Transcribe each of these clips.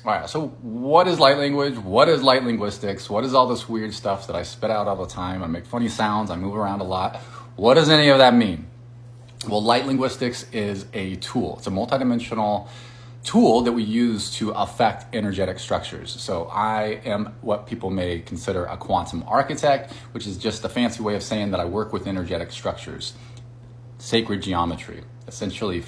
All right, so what is light language? What is light linguistics? What is all this weird stuff that I spit out all the time? I make funny sounds, I move around a lot. What does any of that mean? Well, light linguistics is a tool. It's a multidimensional tool that we use to affect energetic structures. So I am what people may consider a quantum architect, which is just a fancy way of saying that I work with energetic structures, sacred geometry, essentially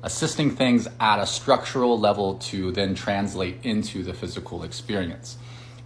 assisting things at a structural level to then translate into the physical experience.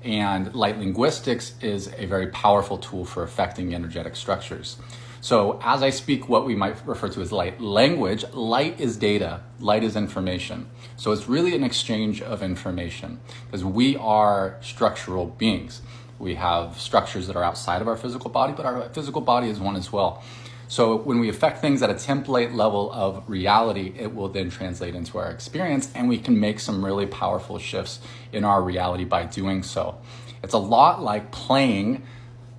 And light linguistics is a very powerful tool for affecting energetic structures. So as I speak what we might refer to as light language, light is data, light is information. So it's really an exchange of information because we are structural beings. We have structures that are outside of our physical body, but our physical body is one as well. So when we affect things at a template level of reality, it will then translate into our experience, and we can make some really powerful shifts in our reality by doing so. It's a lot like playing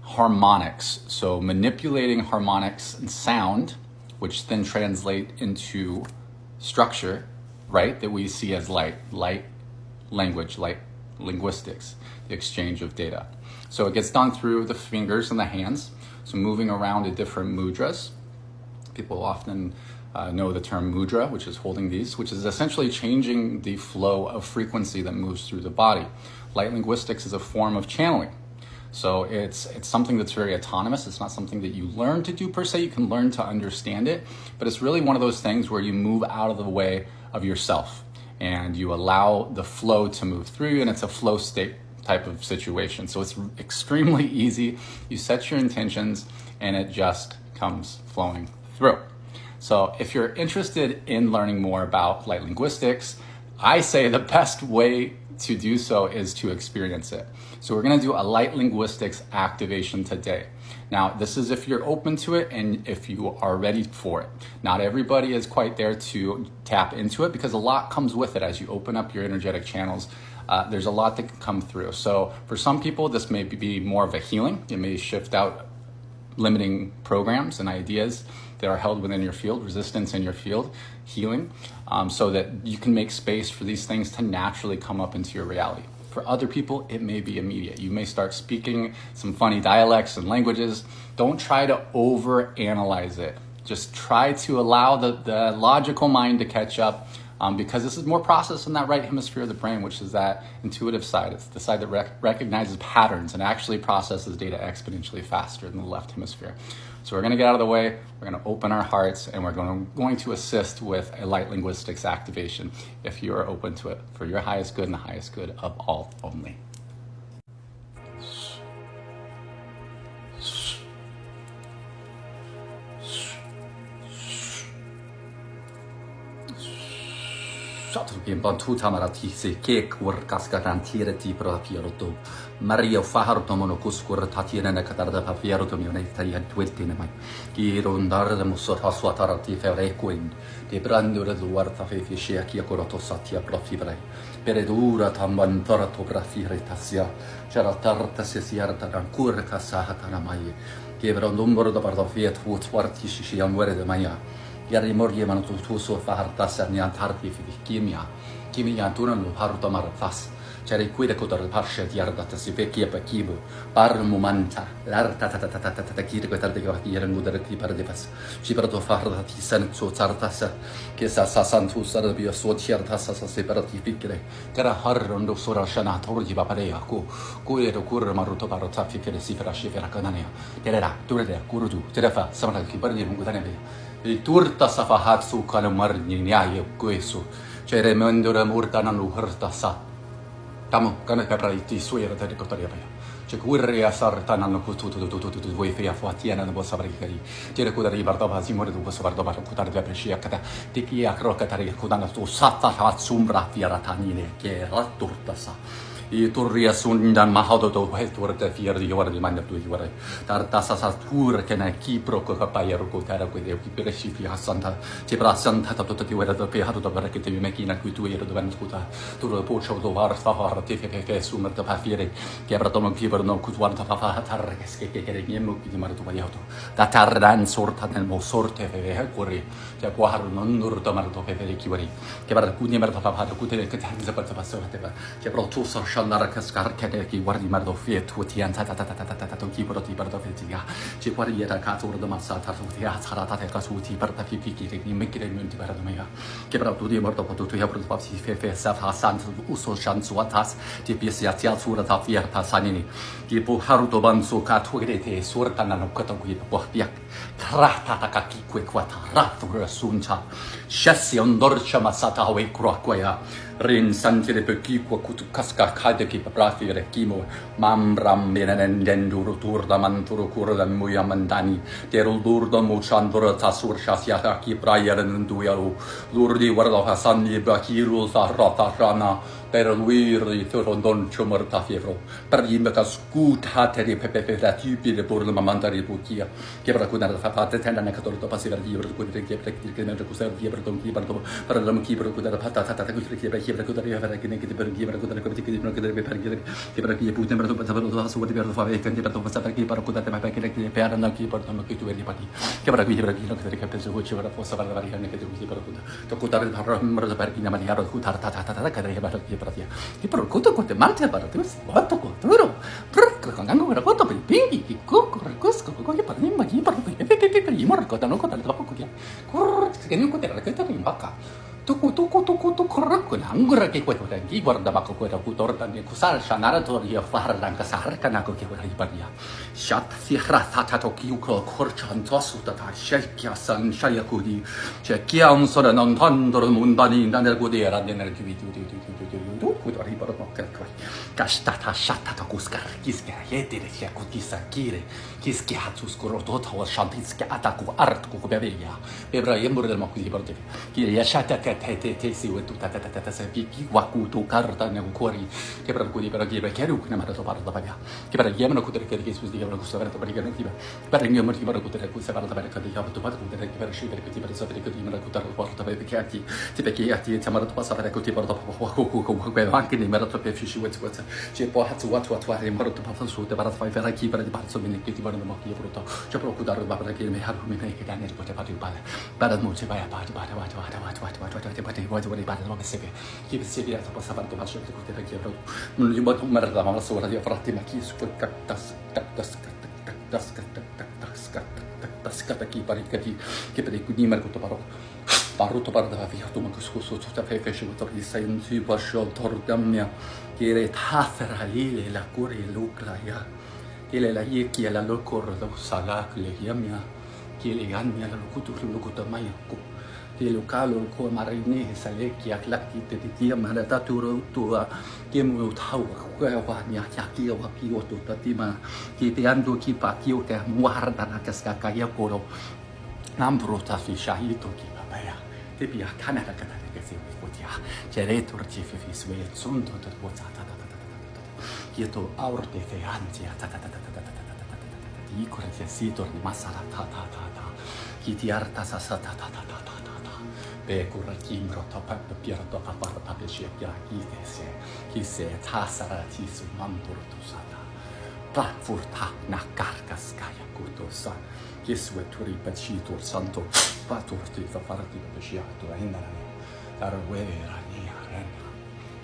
harmonics, so manipulating harmonics and sound, which then translate into structure, right, that we see as light language, light linguistics, the exchange of data. So it gets done through the fingers and the hands, so moving around in different mudras. People often know the term mudra, which is holding these, which is essentially changing the flow of frequency that moves through the body. Light linguistics is a form of channeling. So it's something that's very autonomous. It's not something that you learn to do per se. You can learn to understand it, but it's really one of those things where you move out of the way of yourself and you allow the flow to move through you, and it's a flow state type of situation. So it's extremely easy. You set your intentions and it just comes flowing through. So if you're interested in learning more about light linguistics, I say the best way to do so is to experience it. So we're going to do a light linguistics activation today. Now, this is if you're open to it and if you are ready for it. Not everybody is quite there to tap into it because a lot comes with it as you open up your energetic channels. There's a lot that can come through. So for some people, this may be more of a healing. It may shift out limiting programs and ideas that are held within your field, resistance in your field, healing, so that you can make space for these things to naturally come up into your reality. For other people, it may be immediate. You may start speaking some funny dialects and languages. Don't try to overanalyze it. Just try to allow the logical mind to catch up, because this is more processed in that right hemisphere of the brain, which is that intuitive side. It's the side that recognizes patterns and actually processes data exponentially faster than the left hemisphere. So we're going to get out of the way, we're going to open our hearts, and we're going to assist with a light linguistics activation if you are open to it, for your highest good and the highest good of all only. Bien bantu tamarati se kek wor kaskaran tirati profiaroto Maria faharto monokuskur tatira na katarda pafiaroto mi onetari antwelti na mai giro ndar da musot haswatarati ferequin de brandura duarta fe fishia ki akoroto satia profibrai peredura tamban torato grafire tasia c'era tarta se siarta ancora kasahata na mai che brandumbo da parto fiat fut warti shishi amwere de maya Yari morje man tu so fahartas ni antarti fi kimia tunan lo haruto marfas cere qui de kotor parshet yarda ta si vecchia pa kibo par momenta l'arta ta ta ta ta ta ta kire ko tarde ko yeren mudar ki par de pas ci per to faharda ti san so tartas che sa santu sar bi so tierta sa se per ti fikre kara harrondo sura shana torji ba pare ko ero kur maruto parota fikre si per shifera kanania terera turede kurudu terefa samara ki par de mudane Il turta safahatsu kana marni nyaye queso cere mendora murtana nu hurtasa tamo kana kapraiti suira ta rikotaria pa ce kurria sartana no kutu voi fia fuatiana no sabri kari cere kudari bardo ba simore du posso bardo ba kutare da preshia kata tiki akro katari kudana tu safahatsu mbra fiara tanine che la turtasa Iturria sundan mahodo heturta fier di ora di manda tu di ora tarta sasatur che na kipro ko kapaya ro ko tara ko de kipre shifi hasanta che brasanta ta to ti ora do pe hado do barake te mekina ku tu ira do ban skuta tu ro po show do var sta har te fe sumar ta pafiere che abra to mo kipro no ku tuan ta fa tar che che niemo ki di mar to ba yato ta tarran sorta nel mo sorte fe corri che qua har non nur to mar to fe ki wari che bar ku ni mar ta fa ku te che tanza pa ta passo te ba che pro tu so shandara kaskar kede ki guardi mar do fiet tuan ta to ki pro ti bar do fe ya che guardi era ka to do massa ta to ya sara ta ka su ti bar ta fi ki ni me ki ni ti bar do me ya che pro tu di mar do to tu ya pro pa si fe sa fa san uso shan su atas ti pi sia tia su ra ta fi ta sanini ki po haru do ban so ka tu ge te sur ta na no ka to ki po ya kra ta ta ka ki kwe kwa ta ra tu ra sun cha shasi on dorcha masata we kro kwa ya rin santire pe ki kwa kutu kaska kade ki prafi re kimo mamram menen denduru tur da manturu kur da muya mandani terul dur da mu chandura ta sur shasya ki prayer ndu yaru durdi warda hasan ni ba ki ru sa rata rana per luir to rondon chumar ta fievro per yimba ka skut hateri pepe da tipi de por la mamantari bukia che per kuna da fa tenda ne katolo to pasiver di per kuna che per che ne ku ser di per to ki per to per la ki per kuna da pata ta ku ki per per kuna da per che ne che per ki per kuna che per che per ki putem per to per to su per fa e che per to per ki per kuna da per che per na ki per to ki tu e pati che per ki che per so che per possa per la variante che tu per kuna to ku ta per ki na ma yaro ku ta che per ki Ki per kuto kote mante para tu wato ko turo prr kan gango ra koto pe pingi ki ko kusko ko ki par ni ma ki par pe imor ko ta no ko ta ko ki kur ke ni ko te ra ke ta ni baka tuku ko angura ke ko ta ki guarda baka ko ta ku torta ni kusar shanara to ya far dan kasar kana ko ke ra iparia shat si khra ta to ki ko korchan to su ta shakya san shaya ko di che ki am so non tandor mundani dan ko de ra den ki tu ku to ri par no ka kastata shatta to kuskar kiska yete de ya ko kisakire kiski hatsus ko to to shantiska ataku art ko be ya ebra yemur del makudi par te ki ya shatta te si wetu ta se ki waku to karta ne kori che per cui per chi perché ru ne ma to parla pa ya che per yemno ku te che su di yemno ku sa per per che per il mio motivo per ku te ku sa parla per che ya to pa ku te per shi per che per sa per che di me ku ta porta per che ati ti perché ati ti ma to passa per che porta ku anche ne ma to per shi wetu che po hatu watu ne ma to pa su te para fai per chi per di parso bene che ti vanno ma che porta che pro ku dar ba per che me ha mi me che ne po te pa di pa per mo che va Pati voglio ripare ma che chi si via to passa per to faccio che te che però non gli botto merda ma la sora di fratti ma chi su tas chi pari che per i di mercato paro to par da via to ma scuso tutta fe ci to di sai un si pascio torgamia che re tafera lile la cure lucla ya che le la chi la locor do salak le yamia che le ganmia la locuto mai che localo ko marine sale ki aklak ti ti ma da turo tua che mu tau ko wa nya ya ki wa pi o to ti ma ki te ando ki pa ki o ke muar da na kaska ka ya ko ro nam prota fi shahito ki pa ya te pi kana da kana ke se ko ti che re tur ti fi sve sunt to ko ta ki to aurte fe anti ta ti ko re si to ni masara ta ki ti arta sa ta pe cura kimbro to pa pier to pa pe sia ya ki se ta sara ti su mandur tu sata pa furta na carcas kaya kuto sa ki su turi pa chi tur santo pa tur ti fa farti pe sia tu inda la wera ni aren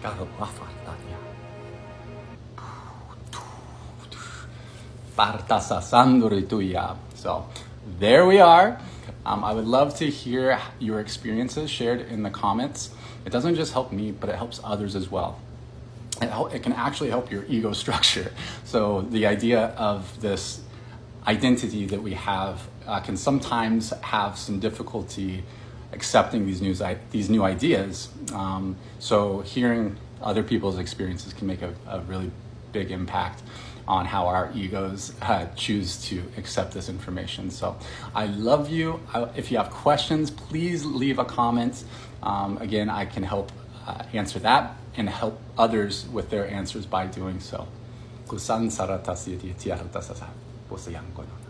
caro pa farta ya parta sa sanduri tu ya. So there we are. I would love to hear your experiences shared in the comments. It doesn't just help me, but it helps others as well. It can actually help your ego structure. So the idea of this identity that we have can sometimes have some difficulty accepting these new ideas. So hearing other people's experiences can make a really big impact on how our egos choose to accept this information. So I love you. If you have questions, please leave a comment. Again, I can help answer that. and help others with their answers by doing so. Kusan sarata siyati tiarata sasa. Posayang kono.